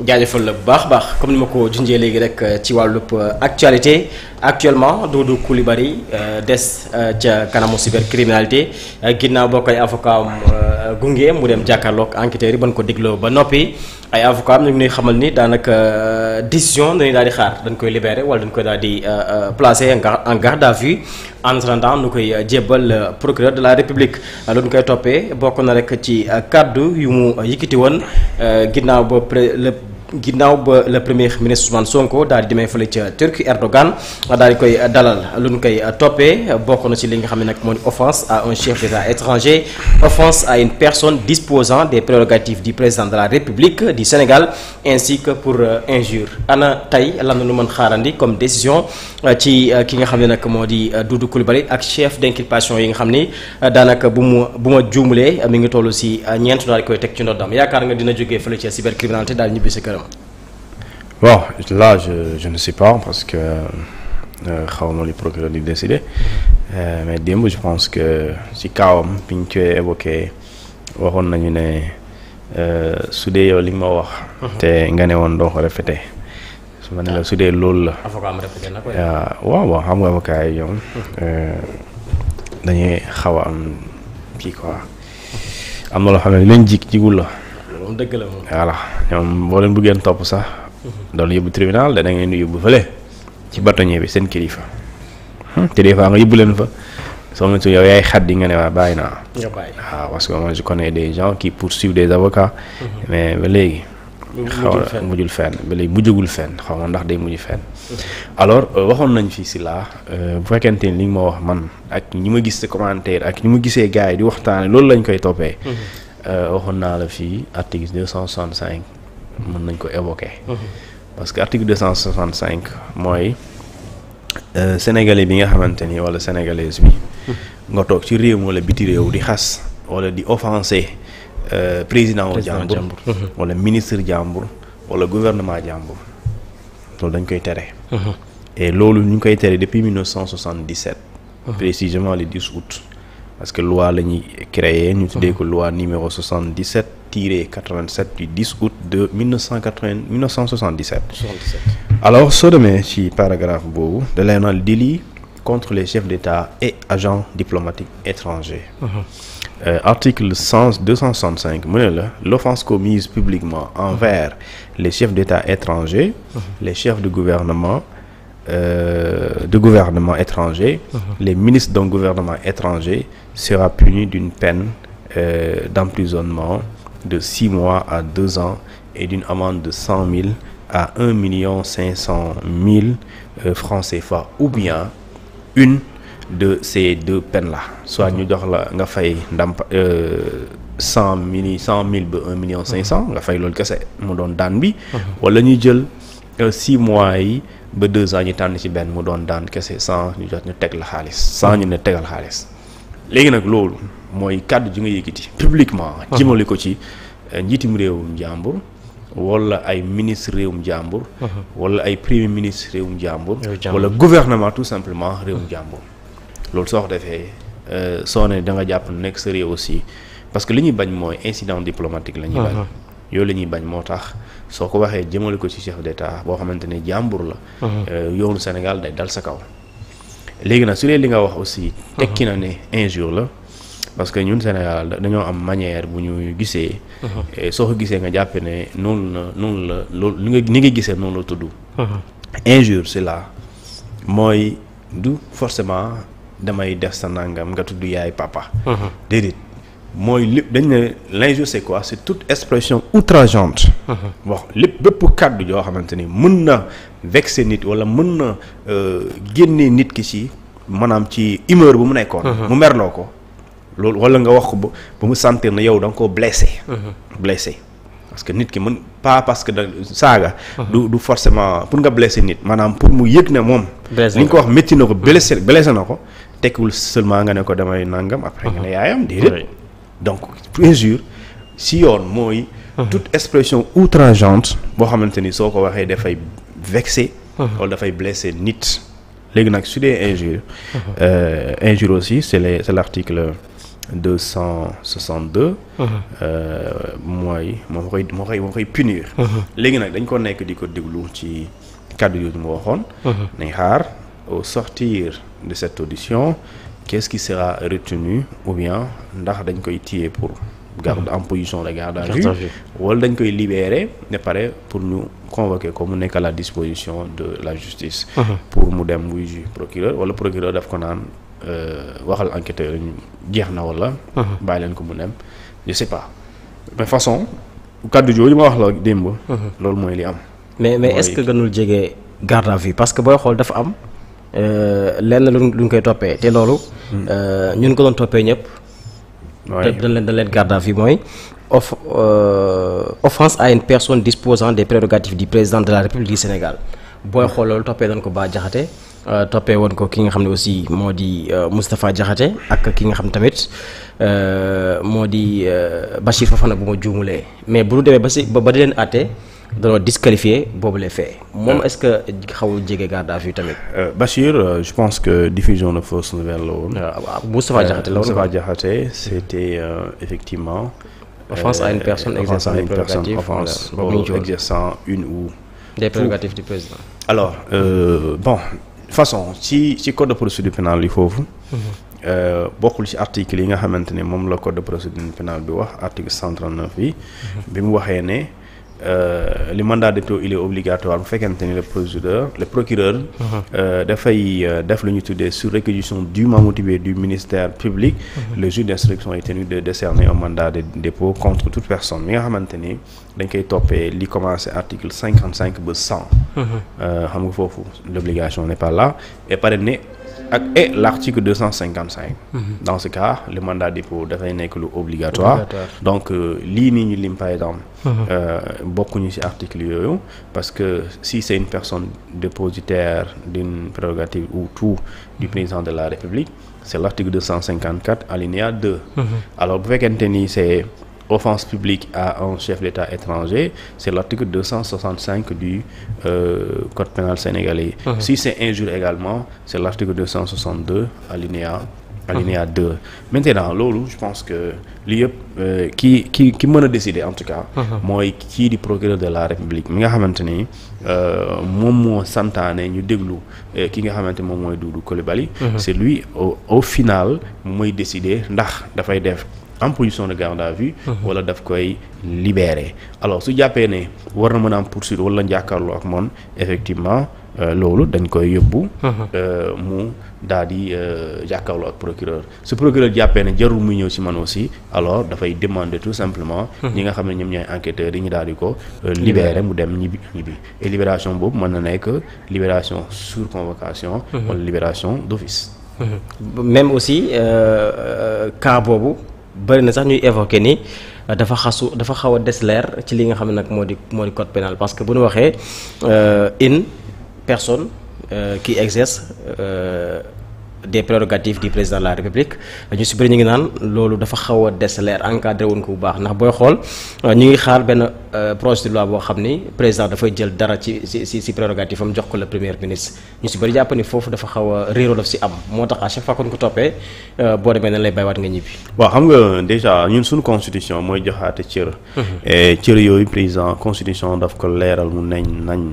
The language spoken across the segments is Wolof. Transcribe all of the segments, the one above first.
jaajëfal la bu baax comme ni ma ko junjee léegi rek ci wàllub actualité actuellement Doudou Coulibaly des ca kanamu cybercriminalité ginnaaw boo koy avocat gunge mu dem jàkkaarloog enquêteurs yi ban ko digloo ba noppi ay avocat am ñu ngi xamal ni daanaka décision dañuy daal di xaar dañ koy libérer wala dañ koy daal di placer en garde à vue en attendant nu koy jébbal procureur de la république loolu ñu koy toppee bokk na rek ci kaddu yu mu yëkkati woon ginnaaw ba le premier ministre Ousmane Sonko daal di demee fële ca Turquie Erdogan daal di koy dalal lu ñu koy toppee bokk na ci li nga xam ne nag moo di offense à un chef d'État étranger offense à une personne disposant des prérogatives du président de la République du Sénégal ainsi que pour injure ana tey lan la ñu mën xaarandi comme décision ci ki nga xam ne nag moo di Doudou Coulibaly ak chef d'inculpation yi nga xam ni daanaka bu ma juumulee mi ngi toll si ñeent daal di koy teg ci ndoddam yaakaar nga dina jógee fële ca cybercriminalité daal ñibbi si këram. Bon, là, je ne sais pas parce que xawma li procureur di décider mais démb je pense que ci kawam bi ñu koy évoqué waxoon nañu ne su dee yow li nga ma wax. te nga ne woon doo ko répété. su ma ne la su dee loolu la. avocat am répété na ko. waaw xam nga avocat yi ñoom dañuy xaw a am kii quoi am na loo xam ne li leen jigul la. moom dëgg la moom. voilà ñoom boo leen bëggeen topp sax. doon yóbbu tribunal da ngeen di yóbbu fële ci bâtonnier bi seen kilifa te des fois nga yóbbu leen fa soo ma yow yaay xaddi nga ne waa bàyyi naa. nga bàyyi waaw parce que moi je connais des gens qui poursuivent des avocats. mais ba léegi. mujjul fenn ba léegi mujjagul fenn xaw ma ndax day mujj fenn. alors waxoon nañ fii si laa bu fekkente ni li nga ma wax man ak ñi ma gis ci commentaire ak ñi ma gisee gars yi di waxtaane loolu lañ koy toppee. waxoon naa la fii article 265. mën nañ ko évoquer. parce que article 265 mooy sénégalais bi nga xamante ni wala sénégalaise bi. nga toog ci réew wala biti réew di xas wala di offenser président wu jàmbur wala ministre jàmbur wala gouvernement jàmbur loolu dañ koy tere. et loolu ñu ngi koy tere depuis 1977. précisément le 10 août. parce que loi la ñuy créé ñu tuddee ko loi numéro 77-87 du 10 août de 1977. alors soo demee ci paragraphe boobu da lay naan délit contre les chefs d'État et agents diplomatiques étrangers. Article 265 mu ne la l'offense commise publiquement envers les chefs d'État étrangers. les chefs de gouvernement étranger, les ministres d'un gouvernement étranger sera puni d'une peine d'emprisonnement de 6 mois à 2 ans et d'une amende de 100 000 à 1 500 000 francs CFA ou bien une de ces deux peines-là. soit ñu jox la nga fay 100 000 ba 1 500 000 nga fay loolu kese mu doon daan bi. wala ñu jël 6 mois yi. ba 2 ans ñu tànn ci benn mu doon daan kese sans ñu jot ñu teg la xaalis sans ñu ne tegal xaalis léegi nag loolu mooy kàddu ji nga yëkkati publiquement jëmale ko ci njiitum réewum jàmbur wala ay ministre réewum jàmbur wala ay premier ministre réewum jàmbur wala gouvernement tout simplement réewum jàmbur loolu soo ko defee soo ne da nga jàpp nekk sa réew aussi parce que li ñuy bañ mooy incident diplomatique la ñuy bañ yooyu la ñuy bañ moo tax soo ko waxee jëmale ko ci chef d'État boo xamante ne jàmbur la. yoonu Sénégal day dal sa kaw. léegi nag su dee li nga wax aussi. tekki na ne injure la parce que ñun Sénégal dañoo am manière bu ñu gisee. soo ko gisee nga jàppe ne noonu la loolu ni nga gisee noonu la tudd. injure c'est là mooy du forcément damay def sa nangam nga tudd yaay papa. déedéet. mooy lépp dañ ne l'injure c'est quoi c'est toute expression outrageante. wax lépp bépp kàddu joo xamante ni mën na vexer nit wala mën na génne nit ki ci maanaam ci humeur bu mu nekkoon. mu merloo ko loolu wala nga wax ko ba mu sentir na yow da nga koo blessé. blessé parce que nit ki mën pas parce que da saaga. du forcément pour nga blessé nit maanaam pour mu yëg ne moom. li nga ko wax métti na ko blessé na ko tekkiwul seulement nga ne ko damay nangam après nga ne yaayam déedéet. donc injure si yoon mooy toute expression outrageante boo xamante ni soo ko waxee dafay vexer wala dafay blesser nit léegi nag su dee injure injure aussi c'est l'article 262. mooy moo koy punir. léegi nag dañ ko nekk di ko déglu ci kàddu yooyu mu waxoon. nañ xaar au sortir de cette audition qu'est-ce qui sera retenu ou bien ndax dañ koy téye pour garde en position de garde à vue wala dañ koy libérer ne pare pour ñu convoquer ko mu nekk à la disposition de la justice. pour mu dem wuy ju procureur wala procureur daf ko naan waxal enquêteur ñu jeex na wala. bàyyi leen ko mu dem je sais pas mais façon kàddu jooju ma wax la démb. loolu mooy li am. mais est-ce que gënul jege garde à vue parce que booy xool dafa am lenn luñ koy toppee te loolu. ñun ko doon toppee ñëpp. dañ leen garde à vue mooy offense à une personne disposant des prérogatives du président de la République du Sénégal booy xool loolu toppee dañ ko Bah Diakhaté toppee woon ko ki nga xam ne aussi moo di Moustapha Diakhaté ak ki nga xam tamit moo di Bachir Fofana bu ma juumulee mais bu ñu demee ba di leen àtte dañoo disqualifié boobu les faits moom est-ce que xawul jege garde à vue tamit. Bachir je pense que diffusion de fausses nouvelles la woon. waaw Moustapha Diakhaté la woon. Moustapha Diakhaté c'était effectivement. offense à une personne exerçant des prérogatives exerçant une ou. des prérogatives du président. alors bon façon ci code de procédure pénale yi foofu. bokkul ci article yi nga xamante ne moom la code de procédure pénale bi wax article 139 bi. bi mu waxee ne. le mandat de dépôt il est obligatoire bu fekkente ni le procureur dafay def lu ñu tuddee sur réquisition dûment motivée du ministère public le juge d'instruction est tenu de décerner un mandat de dépôt contre toute personne mi nga xamante ni dañ koy toppee li commencé article 55 ba 100 xam nga foofu l'obligation n'est pas là et pare ne et l'article 255 dans ce cas le mandat de dépôt dafay nekk lu obligatoire donc lii nii ñu lim par exemple bokkuñu ci article yooyu parce que si c'est une personne dépositaire d'une prérogative ou tout du président de la République c'est l'article 254 alinéa 2 alors bu fekkente ni c'est offense publique à un chef d'État étranger, c'est l'article 265 du Code pénal sénégalais. Si c'est injure également, c'est l'article 262 alinéa 2. Maintenant, loolu, je pense que li yëpp ki mën a décider en tout cas mooy kii di procureur de la République mi nga xamante ni moom moo santaane ñu déglu ki nga xamante moom mooy Doudou Coulibaly. C'est lui au final mooy décider ndax dafay def en position de garde à vue wala daf koy libérer alors su jàppee ne war na mën a am poursuite wala jàkkaarloo ak moom effectivement loolu dañ koy yóbbu mu daal di jàkkaarloo ak procureur su procureur jàppee ne jarul muy ñëw ci man aussi alors dafay demander tout simplement ñi nga xam ne ñoom ñooy enquêteurs yi ñu daal di ko libérer mu dem ñibbi et libération boobu mën na nekk libération sur convocation wala libération d'office même aussi cas boobu bëri na sax ñuy évoquer ni dafa xaw a des leer ci li nga xam ne nag moo di code pénal parce que bu ñu waxee une personne qui exerce des prérogatives du président de la République ñu si bëri ñu ngi naan loolu dafa xaw a des leer encadré woon ko bu baax ndax booy xool ñu ngi xaar benn projet de loi boo xam ni président dafay jël dara ci prérogative am jox ko le premier ministre ñu si bëri jàpp ni foofu dafa xaw a réeroo daf si am moo tax à chaque fois kon ko toppee boo demee nañ lay baywaat nga ñibbi. waaw xam nga déjà ñun suñu constitution mooy joxaate cër. et cër yooyu président constitution daf ko leeral mu nañ.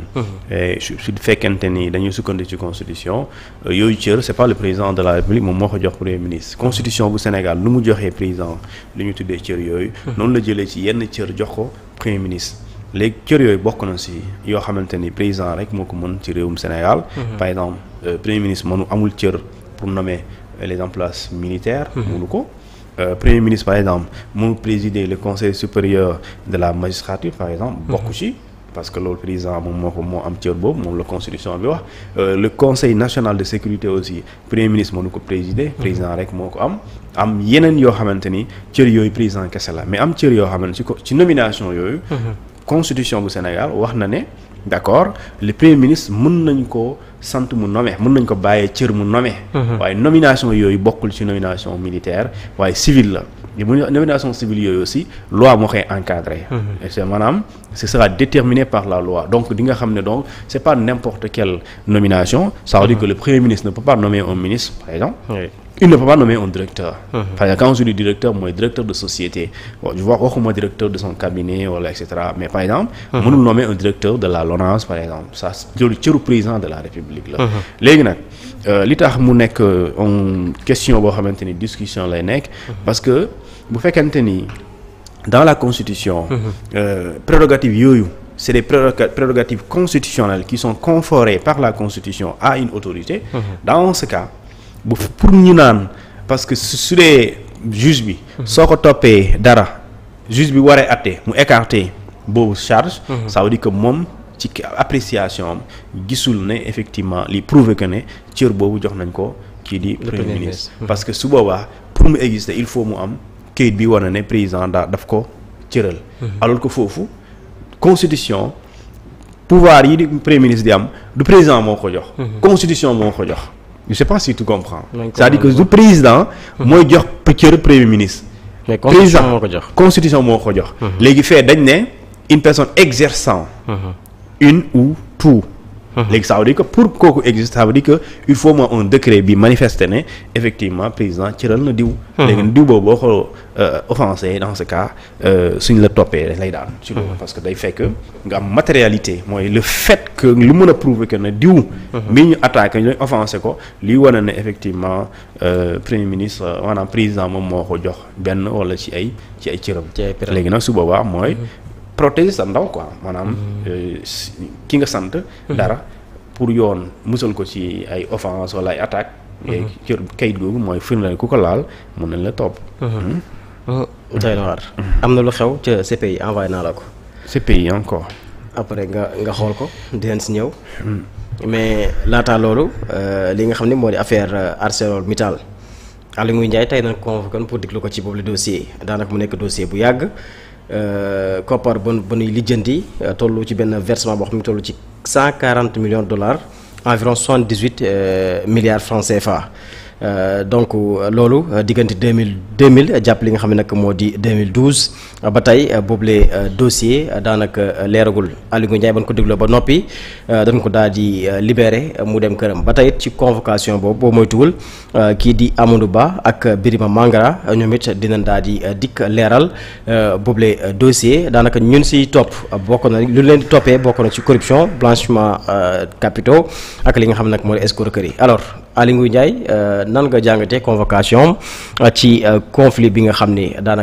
su fekkente ni dañuy sukkandiku ci constitution yooyu cër c'est pas le président de la République moom moo ko jox premier ministre constitution bu Sénégal lu mu joxee président lu ñu tuddee cër yooyu noonu la jëlee ci yenn cër jox ko premier ministre léegi cër yooyu bokk na ci yoo xamante ni président rek moo ko mën ci réewum Sénégal par exemple premier ministre mënu amul cër pour nommer les emplois militaires mënu ko premier ministre par exemple mënu présider le conseil supérieur de la magistrature par exemple bokk ci parce que loolu président moo am cër boobu moom la constitution bi wax le conseil national de sécurité aussi premier ministre mënu ko présider président rek moo ko am yeneen yoo xamante ni cër yooyu président kese la mais am cër yoo xamante ci nomination yooyu constitution bu Sénégal wax na ne d'accord le premier ministre mën nañ ko sant mu nommé mën nañ ko bàyyee cër mu nommé waaye nomination yooyu bokkul ci nomination militaire waaye civil la nomination civile yooyu aussi loi moo koy encadré et c'est maanaam ce sera déterminé par la loi donc di nga xam ne donc c'est pas n'importe quelle nomination ça veut dire que le premier ministre ne peut pas nommer un ministre par exemple il ne peut pas nommer un directeur. Par exemple, quand je dis directeur, moi, directeur de société. Bon, je vois moi directeur de son cabinet, voilà, etc. Mais par exemple, on nous nommer un directeur de la LONASE, par exemple. Ça, c'est le président de la République. Là. Li tax mu nekk une question boo xamante ni discussion lay nekk. Parce que bu fekkente ni dans la constitution. Prérogatives yooyu. C'est des prérogatives constitutionnelles qui sont conforées par la constitution à une autorité. Dans ce cas. Pour ñu naan parce que su dee juge bi soo ko toppee dara juge bi waree atte mu écarté boobu charge ça veut dire que moom ci appréciation am gisul ne effectivement li prouver que ne cër boobu jox nañ ko kii di premier ministre parce que su boobaa pour mu exister il faut mu am kayit bi war na ne président daf ko cëral alors que foofu constitution pouvoir yi di premier ministre di am du président moo ko jox constitution moo ko jox. Je sais pas si tu comprends. C'est-à-dire que le président mooy jox cër premier ministre. mais constitution moo ko jox constitution moo ko jox. léegi fee dañ ne une personne exerçant. une ou tout. léegi ça veut dire que pour kooku existe ça veut dire que il faut moi un décret bi manifester ne effectivement président cëral na diw. léegi diw boobu boo ko offensé dans ce cas suñ la toppee lay daan. ci loolu parce que day fekk nga am matérialité mooy le fait que lu mën a prouver que ne diw. mi ñu attaqué ñu offensé ko lii wane ne effectivement premier ministre maanaam président moom moo ko jox benn wala ci ay cëram. léegi nag su boobaa mooy. protéger sa ndaw quoi maanaam ki nga sant dara pour yoon musal ko ci ay offense wala ay attaque cër kayit googu mooy firndeel ku ko laal mën nañ la topp doy na waar am na lu xew ca CPI envoyé naa la ko CPI encore après nga xool ko dinañ si ñëw mais laataa loolu li nga xam ne moo di affaire ArcelorMittal Aly Ngouille Ndiaye tey nañ convoqué pour déglu ko ci boobu le dossier daanaka mu nekk dossier bu yàgg koppar ba nuy lijjanti tollu ci benn versement boo xam ne tollu ci 140 millions de dollars environ 78 milliards francs CFA donc loolu diggante 2000 jàpp li nga xam ne nag moo di 2012 ba tey boobule dossier daanaka leeragul Aly Ngouille Ndiaye ba ñu ko dégloo ba noppi dañ ko daal di libéré mu dem këram ba tey ci convocation boo moytuwul kii di Amadou Ba ak Birima Mangara ñoom it dinañ daal di dikk leeral boobule dossier daanaka ñun si topp bokk na lu leen di toppee bokk na ci corruption blanchiment capitaux ak li nga xam ne nag moo di escroquerie alors Aly Ngouille Ndiaye nan nga jàngatee convocation ci conflit bi nga xam ni daanaka